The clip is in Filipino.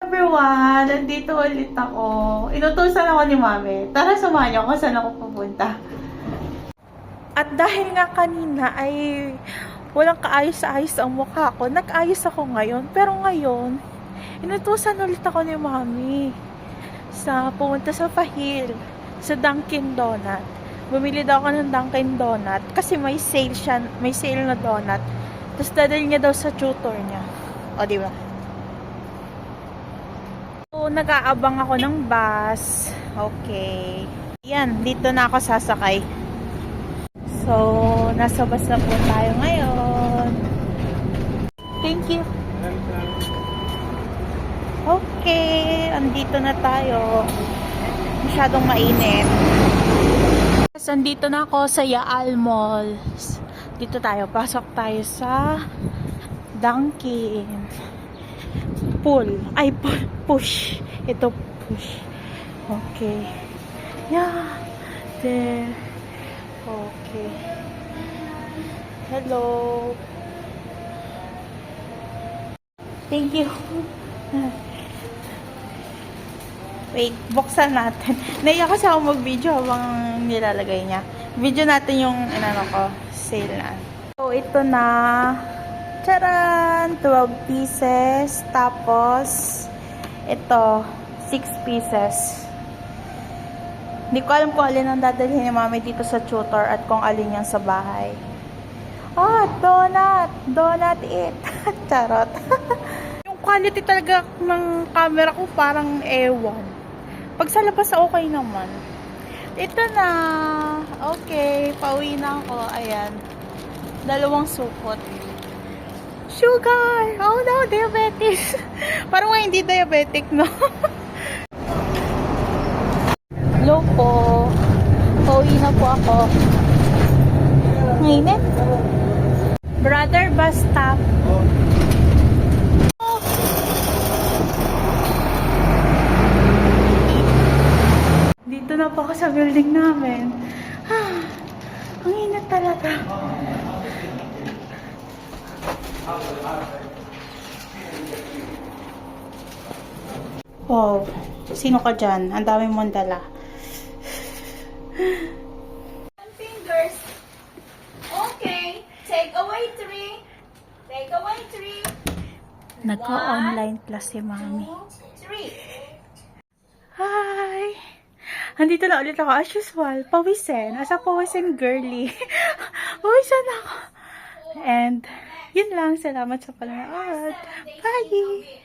Everyone, nandito ulit ako. Inutusan ako ni Mami. Tara, samahan ako saan ako pupunta. At dahil nga kanina ay walang kaayos-ayos ang mukha ko, nag-ayos ako ngayon. Pero ngayon, inutusan ulit ako ni Mami sa pumunta sa Pahil, sa Dunkin Donut. Bumili daw ako ng Dunkin Donut kasi may sale siya, may sale na donut. Tapos dadalhin niya daw sa tutor niya. O, diba? So, nag-aabang ako ng bus. Okay. Yan, dito na ako sasakay. So, nasa bus na po tayo ngayon. Thank you. Okay, andito na tayo. Masyadong mainit. Tapos, andito na ako sa Yaal Mall. Dito tayo, pasok tayo sa Dunkin. Pull. Ay, push. Ito, push. Okay. Yeah. There. Okay. Hello. Thank you. Wait, buksan natin. Naiyak kasi ako mag-video habang nilalagay niya. Video natin yung, sale na. So, ito na. Charan! 12 pieces. Tapos, ito, 6 pieces. Hindi ko alam kung alin ang dadalhin ni Mami dito sa tutor at kung alin yan sa bahay. Ah, donut! Donut it! Charot! Yung quality talaga ng camera ko parang ewan. Pag sa labas, okay naman. Ito na. Okay, pauwi na ako. Ayan. 2 supot. Sugar! Oh no, diabetes! Parang hindi diabetic, no? Hello po. Pauwi na po ako. Mainit? Brother bus stop. Oh. Dito na po ako sa building namin. Ang init talaga. Wow, sino ka dyan? Ang dami mong dala. Fingers. Okay. Take away 3. Take away 3. Nagka-online class si Mami. 3. Hi! Andito na ulit ako as usual. Pawisin. Asa pawisin girly. Pawisin ako. And, yun lang. Salamat sa panonood. Bye!